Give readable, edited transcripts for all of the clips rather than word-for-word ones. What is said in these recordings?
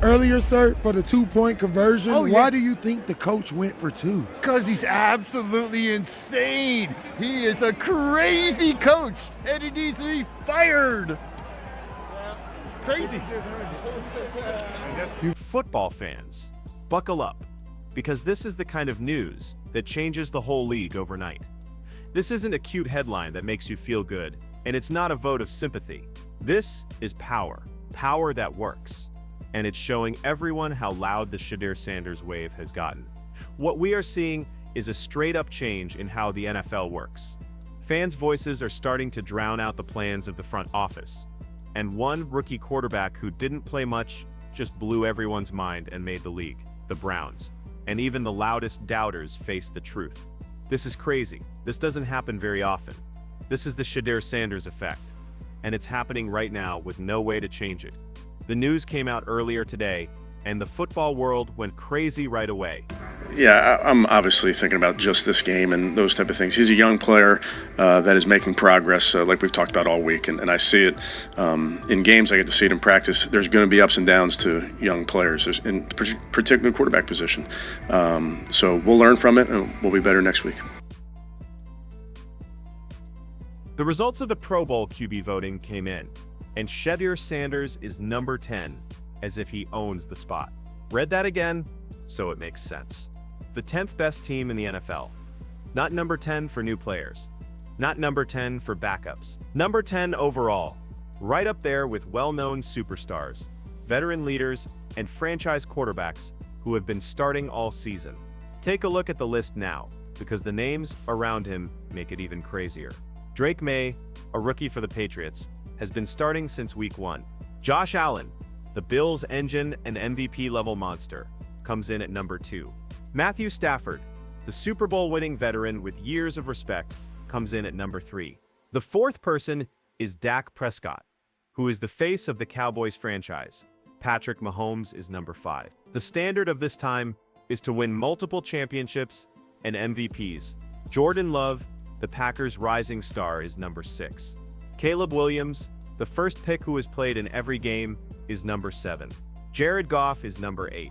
earlier, sir, for the 2-point conversion. Oh, yeah. Why do you think the coach went for 2? Because he's absolutely insane. He is a crazy coach, and he needs to be fired. Crazy. You football fans, buckle up, because this is the kind of news that changes the whole league overnight. This isn't a cute headline that makes you feel good, and it's not a vote of sympathy. This is power that works. And it's showing everyone how loud the Shedeur Sanders wave has gotten. What we are seeing is a straight-up change in how the NFL works. Fans' voices are starting to drown out the plans of the front office. And one rookie quarterback who didn't play much just blew everyone's mind and made the league, the Browns. And even the loudest doubters face the truth. This is crazy. This doesn't happen very often. This is the Shedeur Sanders effect. And it's happening right now with no way to change it. The news came out earlier today, and the football world went crazy right away. Yeah, I'm obviously thinking about just this game and those type of things. He's a young player that is making progress, like we've talked about all week, and I see it in games. I get to see it in practice. There's going to be ups and downs to young players, in particular quarterback position. So we'll learn from it, and we'll be better next week. The results of the Pro Bowl QB voting came in, and Shedeur Sanders is number 10, as if he owns the spot. Read that again, so it makes sense. The 10th best team in the NFL. Not number 10 for new players. Not number 10 for backups. Number 10 overall. Right up there with well-known superstars, veteran leaders, and franchise quarterbacks who have been starting all season. Take a look at the list now, because the names around him make it even crazier. Drake May, a rookie for the Patriots, has been starting since week 1. Josh Allen, the Bills' engine and MVP-level monster, comes in at number 2. Matthew Stafford, the Super Bowl-winning veteran with years of respect, comes in at number 3. The fourth person is Dak Prescott, who is the face of the Cowboys franchise. Patrick Mahomes is number 5. The standard of this time is to win multiple championships and MVPs. Jordan Love, the Packers' rising star, is number 6. Caleb Williams, the first pick who has played in every game, is number 7. Jared Goff is number 8.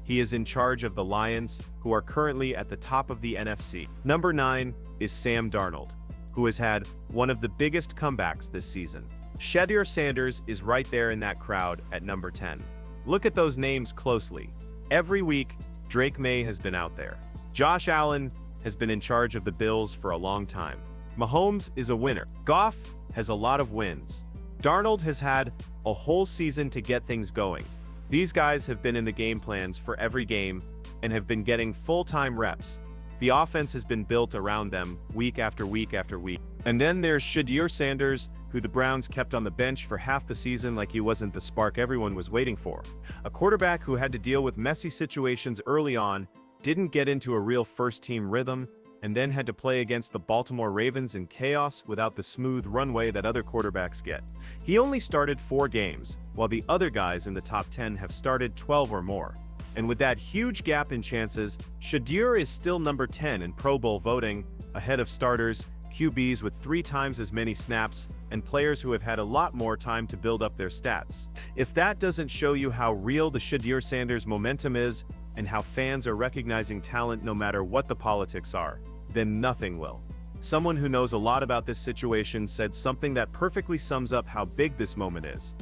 He is in charge of the Lions, who are currently at the top of the NFC. Number 9 is Sam Darnold, who has had one of the biggest comebacks this season. Shedeur Sanders is right there in that crowd at number 10. Look at those names closely. Every week, Drake May has been out there. Josh Allen has been in charge of the Bills for a long time. Mahomes is a winner. Goff has a lot of wins. Darnold has had a whole season to get things going. These guys have been in the game plans for every game and have been getting full-time reps. The offense has been built around them week after week after week. And then there's Shedeur Sanders, who the Browns kept on the bench for half the season like he wasn't the spark everyone was waiting for. A quarterback who had to deal with messy situations early on, didn't get into a real first-team rhythm, and then had to play against the Baltimore Ravens in chaos without the smooth runway that other quarterbacks get. He only started 4 games, while the other guys in the top 10 have started 12 or more. And with that huge gap in chances, Shedeur is still number 10 in Pro Bowl voting, ahead of starters, QBs with 3 times as many snaps, and players who have had a lot more time to build up their stats. If that doesn't show you how real the Shedeur Sanders momentum is, and how fans are recognizing talent no matter what the politics are, then nothing will. Someone who knows a lot about this situation said something that perfectly sums up how big this moment is.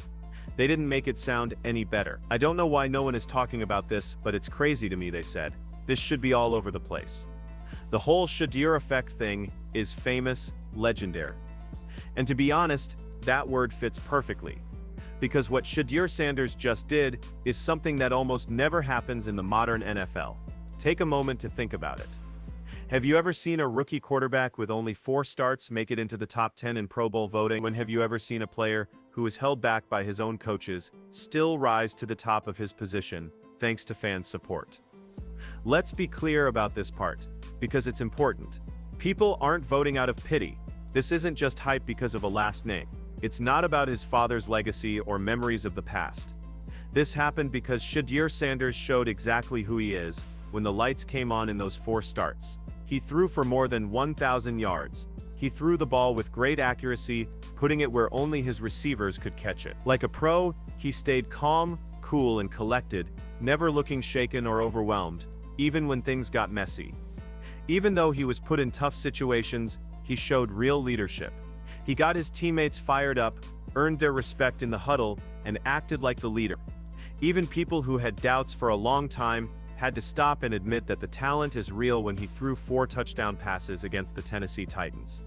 They didn't make it sound any better. I don't know why no one is talking about this, but it's crazy to me, they said. This should be all over the place. The whole Shedeur effect thing is famous, legendary. And to be honest, that word fits perfectly. Because what Shedeur Sanders just did is something that almost never happens in the modern NFL. Take a moment to think about it. Have you ever seen a rookie quarterback with only 4 starts make it into the top 10 in Pro Bowl voting? When have you ever seen a player who is held back by his own coaches still rise to the top of his position thanks to fans' support? Let's be clear about this part, because it's important. People aren't voting out of pity. This isn't just hype because of a last name. It's not about his father's legacy or memories of the past. This happened because Shedeur Sanders showed exactly who he is when the lights came on in those 4 starts. He threw for more than 1,000 yards. He threw the ball with great accuracy, putting it where only his receivers could catch it. Like a pro, he stayed calm, cool and collected, never looking shaken or overwhelmed, even when things got messy. Even though he was put in tough situations, he showed real leadership. He got his teammates fired up, earned their respect in the huddle, and acted like the leader. Even people who had doubts for a long time had to stop and admit that the talent is real when he threw 4 touchdown passes against the Tennessee Titans.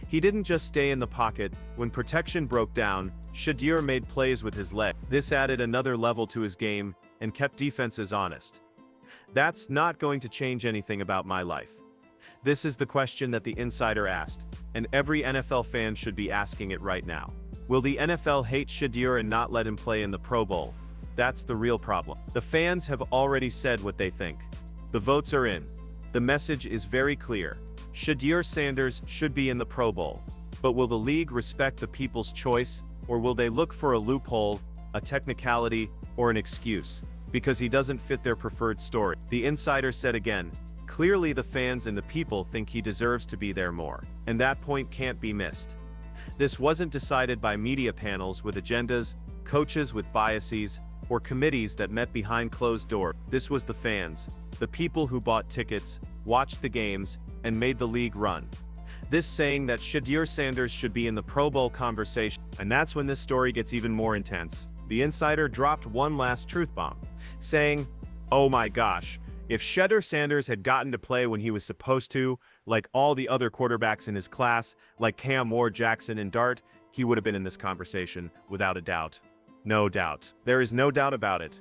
He didn't just stay in the pocket. When protection broke down, Shedeur made plays with his leg. This added another level to his game and kept defenses honest. That's not going to change anything about my life. This is the question that the insider asked, and every NFL fan should be asking it right now. Will the NFL hate Shedeur and not let him play in the Pro Bowl? That's the real problem. The fans have already said what they think. The votes are in. The message is very clear. Shedeur Sanders should be in the Pro Bowl. But will the league respect the people's choice, or will they look for a loophole, a technicality, or an excuse, because he doesn't fit their preferred story? The insider said again, clearly the fans and the people think he deserves to be there more, and that point can't be missed. This wasn't decided by media panels with agendas, coaches with biases, or committees that met behind closed doors. This was the fans, the people who bought tickets, watched the games, and made the league run. This saying that Shedeur Sanders should be in the Pro Bowl conversation, and that's when this story gets even more intense. The insider dropped one last truth bomb, saying, "Oh my gosh, if Shedeur Sanders had gotten to play when he was supposed to, like all the other quarterbacks in his class, like Cam Ward, Jackson, and Dart, he would have been in this conversation, without a doubt. No doubt. There is no doubt about it."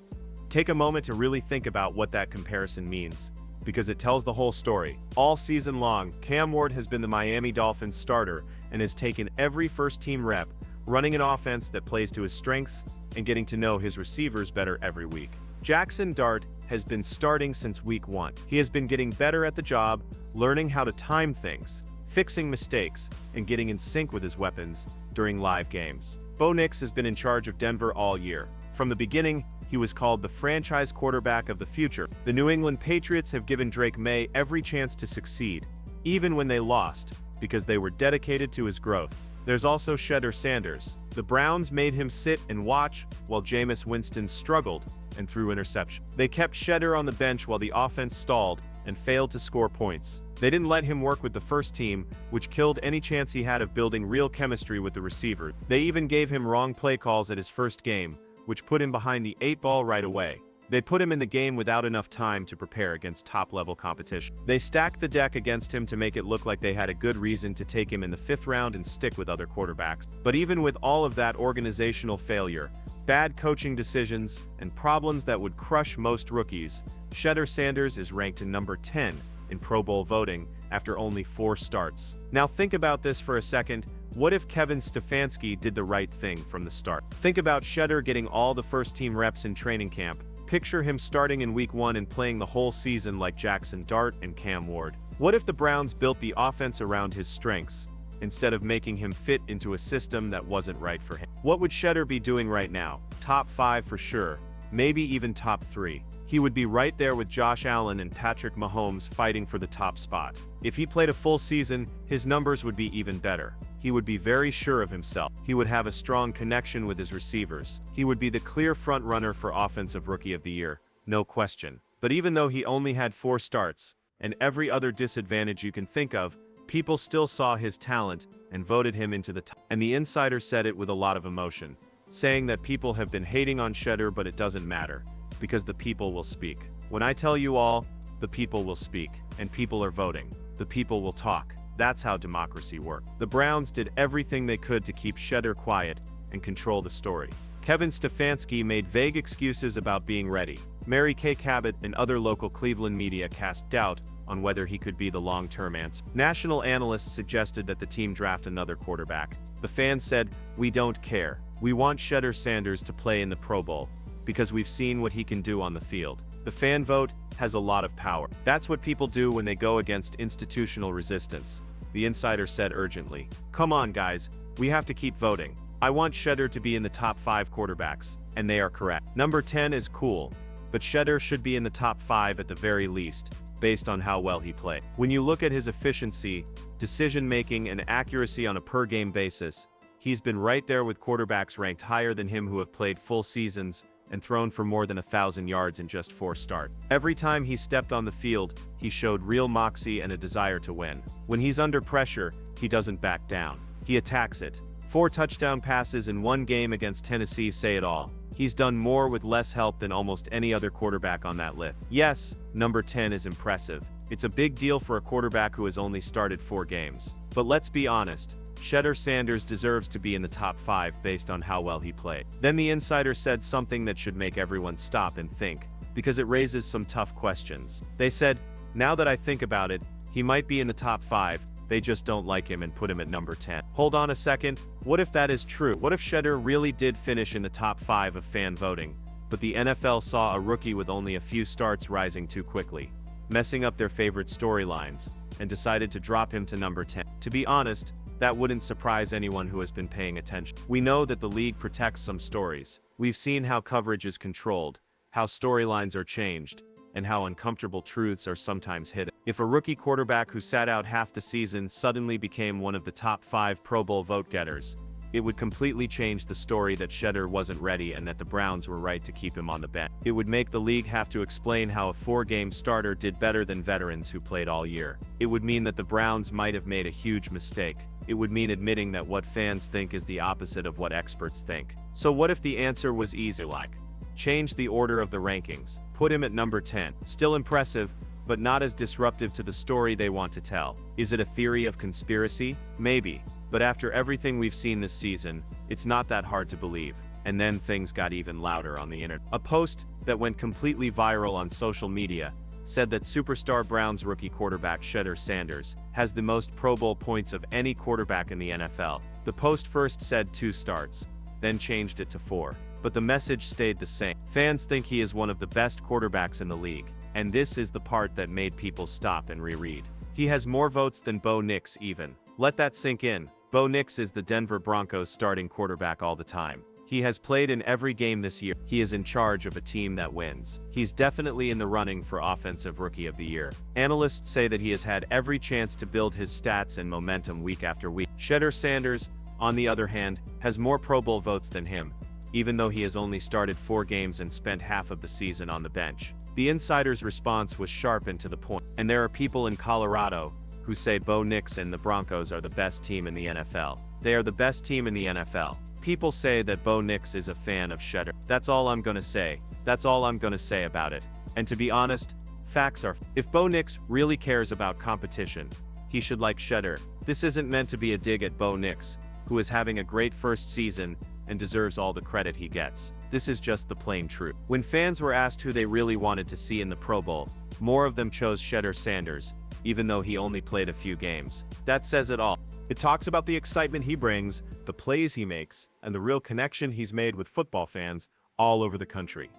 Take a moment to really think about what that comparison means, because it tells the whole story. All season long, Cam Ward has been the Miami Dolphins starter and has taken every first-team rep, running an offense that plays to his strengths and getting to know his receivers better every week. Jackson Dart has been starting since week 1. He has been getting better at the job, learning how to time things, fixing mistakes, and getting in sync with his weapons during live games. Bo Nix has been in charge of Denver all year. From the beginning, he was called the franchise quarterback of the future. The New England Patriots have given Drake May every chance to succeed, even when they lost, because they were dedicated to his growth. There's also Shedeur Sanders. The Browns made him sit and watch while Jameis Winston struggled and threw interception. They kept Shedeur on the bench while the offense stalled and failed to score points. They didn't let him work with the first team, which killed any chance he had of building real chemistry with the receiver. They even gave him wrong play calls at his first game, which put him behind the 8 ball right away. They put him in the game without enough time to prepare against top-level competition. They stacked the deck against him to make it look like they had a good reason to take him in the 5th round and stick with other quarterbacks. But even with all of that organizational failure, bad coaching decisions, and problems that would crush most rookies, Shedeur Sanders is ranked in number 10 in Pro Bowl voting after only 4 starts. Now think about this for a second. What if Kevin Stefanski did the right thing from the start? Think about Shedeur getting all the first-team reps in training camp. Picture him starting in week 1 and playing the whole season like Jackson Dart and Cam Ward. What if the Browns built the offense around his strengths, instead of making him fit into a system that wasn't right for him? What would Shedeur be doing right now? Top 5 for sure, maybe even top 3. He would be right there with Josh Allen and Patrick Mahomes fighting for the top spot. If he played a full season, his numbers would be even better. He would be very sure of himself. He would have a strong connection with his receivers. He would be the clear front runner for Offensive Rookie of the Year, no question. But even though he only had 4 starts, and every other disadvantage you can think of, people still saw his talent and voted him into the top. And the insider said it with a lot of emotion, saying that people have been hating on Shedeur, but it doesn't matter, because the people will speak. When I tell you all, the people will speak, and people are voting. The people will talk. That's how democracy works. The Browns did everything they could to keep Shedeur quiet and control the story. Kevin Stefanski made vague excuses about being ready. Mary Kay Cabot and other local Cleveland media cast doubt on whether he could be the long-term answer. National analysts suggested that the team draft another quarterback. The fans said, "We don't care. We want Shedeur Sanders to play in the Pro Bowl, because we've seen what he can do on the field." The fan vote has a lot of power. That's what people do when they go against institutional resistance. The insider said urgently, "Come on guys, we have to keep voting. I want Shedeur to be in the top 5 quarterbacks," and they are correct. Number 10 is cool, but Shedeur should be in the top 5 at the very least, based on how well he played. When you look at his efficiency, decision-making, and accuracy on a per-game basis, he's been right there with quarterbacks ranked higher than him who have played full seasons and thrown for more than 1,000 yards in just 4 starts. Every time he stepped on the field, he showed real moxie and a desire to win. When he's under pressure, he doesn't back down. He attacks it. 4 touchdown passes in one game against Tennessee say it all. He's done more with less help than almost any other quarterback on that list. Yes, number 10 is impressive. It's a big deal for a quarterback who has only started 4 games. But let's be honest, Shedeur Sanders deserves to be in the top 5 based on how well he played. Then the insider said something that should make everyone stop and think, because it raises some tough questions. They said, now that I think about it, he might be in the top 5, they just don't like him and put him at number 10. Hold on a second, what if that is true? What if Shedeur really did finish in the top 5 of fan voting, but the NFL saw a rookie with only a few starts rising too quickly, messing up their favorite storylines, and decided to drop him to number 10? To be honest, that wouldn't surprise anyone who has been paying attention. We know that the league protects some stories. We've seen how coverage is controlled, how storylines are changed, and how uncomfortable truths are sometimes hidden. If a rookie quarterback who sat out half the season suddenly became one of the top 5 Pro Bowl vote-getters, it would completely change the story that Shedeur wasn't ready and that the Browns were right to keep him on the bench. It would make the league have to explain how a 4-game starter did better than veterans who played all year. It would mean that the Browns might have made a huge mistake. It would mean admitting that what fans think is the opposite of what experts think. So what if the answer was easy, like change the order of the rankings, put him at number 10? Still impressive, but not as disruptive to the story they want to tell. Is it a theory of conspiracy? Maybe. But after everything we've seen this season, it's not that hard to believe. And then things got even louder on the internet. A post that went completely viral on social media said that superstar Browns rookie quarterback Shedeur Sanders has the most Pro Bowl points of any quarterback in the NFL. The post first said 2 starts, then changed it to 4. But the message stayed the same. Fans think he is one of the best quarterbacks in the league, and this is the part that made people stop and reread. He has more votes than Bo Nix even. Let that sink in. Bo Nix is the Denver Broncos starting quarterback all the time. He has played in every game this year. He is in charge of a team that wins. He's definitely in the running for Offensive Rookie of the Year. Analysts say that he has had every chance to build his stats and momentum week after week. Shedeur Sanders, on the other hand, has more Pro Bowl votes than him, even though he has only started 4 games and spent half of the season on the bench. The insider's response was sharp and to the point. And there are people in Colorado who say Bo Nix and the Broncos are the best team in the NFL. They are the best team in the NFL. People say that Bo Nix is a fan of Shedeur. That's all I'm gonna say. That's all I'm gonna say about it. And to be honest, facts are, if Bo Nix really cares about competition, he should like Shedeur. This isn't meant to be a dig at Bo Nix, who is having a great first season and deserves all the credit he gets. This is just the plain truth. When fans were asked who they really wanted to see in the Pro Bowl, more of them chose Shedeur Sanders, even though he only played a few games. That says it all. It talks about the excitement he brings, the plays he makes, and the real connection he's made with football fans all over the country.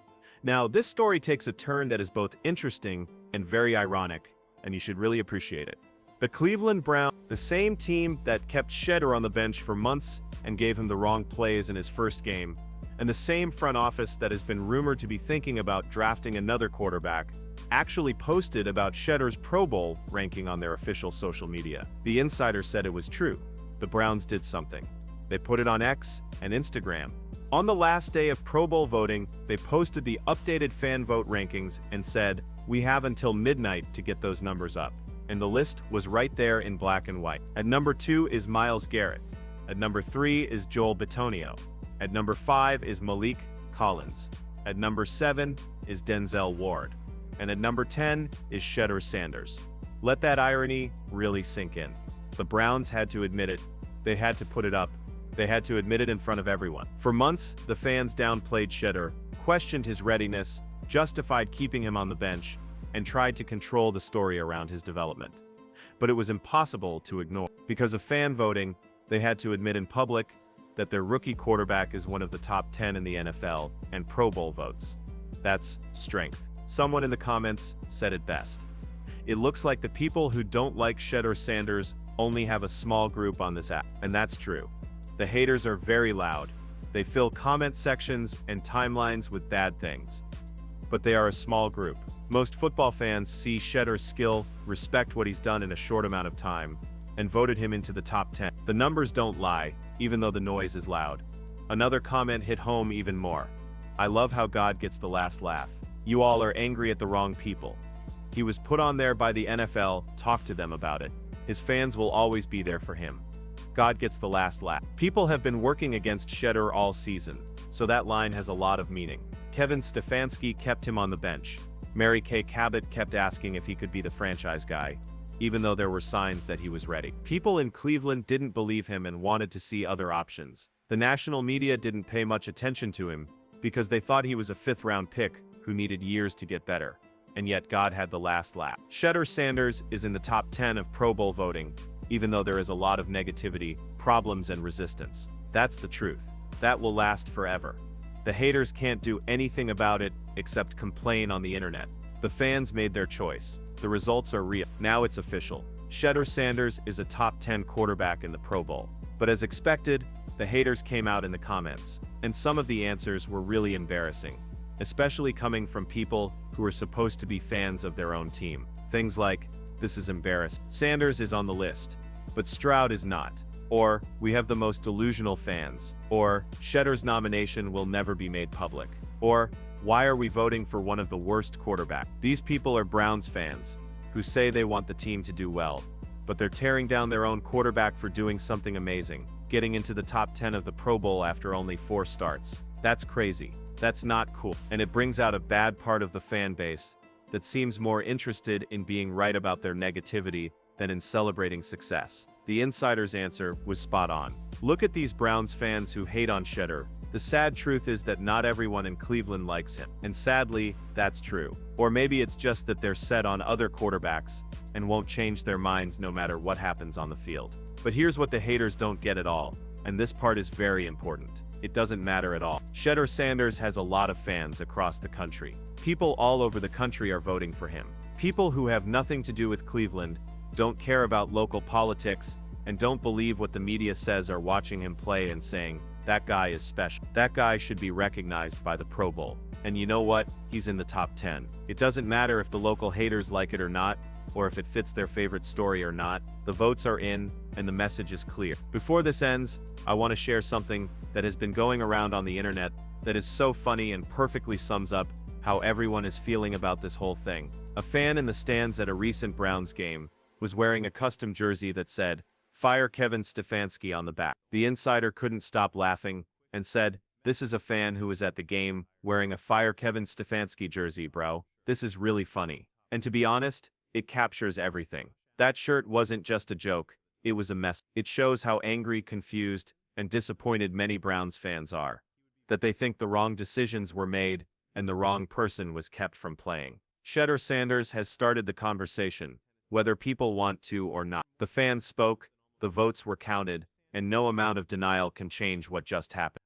Now, this story takes a turn that is both interesting and very ironic, and you should really appreciate it. The Cleveland Browns, the same team that kept Shedeur on the bench for months and gave him the wrong plays in his first game, and the same front office that has been rumored to be thinking about drafting another quarterback, actually posted about Shedeur's Pro Bowl ranking on their official social media. The insider said it was true. The Browns did something. They put it on X and Instagram. On the last day of Pro Bowl voting, they posted the updated fan vote rankings and said, "We have until midnight to get those numbers up." And the list was right there in black and white. At number 2 is Myles Garrett. At number 3 is Joel Bitonio. At number 5 is Malik Collins. At number 7 is Denzel Ward. And at number 10 is Shedeur Sanders. Let that irony really sink in. The Browns had to admit it. They had to put it up. They had to admit it in front of everyone. For months, the fans downplayed Shedeur, questioned his readiness, justified keeping him on the bench, and tried to control the story around his development. But it was impossible to ignore. Because of fan voting, they had to admit in public that their rookie quarterback is one of the top 10 in the NFL and Pro Bowl votes. That's strength. Someone in the comments said it best. It looks like the people who don't like Shedeur Sanders only have a small group on this app, and that's true. The haters are very loud. They fill comment sections and timelines with bad things. But they are a small group. Most football fans see Shedeur's skill, respect what he's done in a short amount of time, and voted him into the top 10. The numbers don't lie, even though the noise is loud. Another comment hit home even more. I love how God gets the last laugh. You all are angry at the wrong people. He was put on there by the NFL, talk to them about it. His fans will always be there for him. God gets the last laugh. People have been working against Shedeur all season, so that line has a lot of meaning. Kevin Stefanski kept him on the bench. Mary Kay Cabot kept asking if he could be the franchise guy, even though there were signs that he was ready. People in Cleveland didn't believe him and wanted to see other options. The national media didn't pay much attention to him because they thought he was a fifth-round pick who needed years to get better. And yet God had the last laugh. Shedeur Sanders is in the top 10 of Pro Bowl voting, even though there is a lot of negativity, problems, and resistance. That's the truth. That will last forever. The haters can't do anything about it except complain on the internet. The fans made their choice. The results are real. Now it's official. Shedeur Sanders is a top 10 quarterback in the Pro Bowl. But as expected, the haters came out in the comments, and some of the answers were really embarrassing, especially coming from people who are supposed to be fans of their own team. Things like, "This is embarrassing. Sanders is on the list, but Stroud is not." Or, "We have the most delusional fans." Or, "Shedeur's nomination will never be made public." Or, "Why are we voting for one of the worst quarterbacks?" These people are Browns fans, who say they want the team to do well, but they're tearing down their own quarterback for doing something amazing, getting into the top 10 of the Pro Bowl after only 4 starts. That's crazy. That's not cool. And it brings out a bad part of the fan base that seems more interested in being right about their negativity than in celebrating success. The insider's answer was spot on. Look at these Browns fans who hate on Shedeur. The sad truth is that not everyone in Cleveland likes him. And sadly, that's true. Or maybe it's just that they're set on other quarterbacks and won't change their minds no matter what happens on the field. But here's what the haters don't get at all, and this part is very important. It doesn't matter at all. Shedeur Sanders has a lot of fans across the country. People all over the country are voting for him. People who have nothing to do with Cleveland, don't care about local politics, and don't believe what the media says are watching him play and saying, "That guy is special. That guy should be recognized by the Pro Bowl." And you know what? He's in the top 10. It doesn't matter if the local haters like it or not, or if it fits their favorite story or not. The votes are in, and the message is clear. Before this ends, I want to share something that has been going around on the internet that is so funny and perfectly sums up how everyone is feeling about this whole thing. A fan in the stands at a recent Browns game was wearing a custom jersey that said, "Fire Kevin Stefanski" on the back. The insider couldn't stop laughing and said, "This is a fan who was at the game wearing a Fire Kevin Stefanski jersey, bro. This is really funny." And to be honest, it captures everything. That shirt wasn't just a joke, it was a mess. It shows how angry, confused, and disappointed many Browns fans are. That they think the wrong decisions were made and the wrong person was kept from playing. Shedeur Sanders has started the conversation, whether people want to or not. The fans spoke, the votes were counted, and no amount of denial can change what just happened.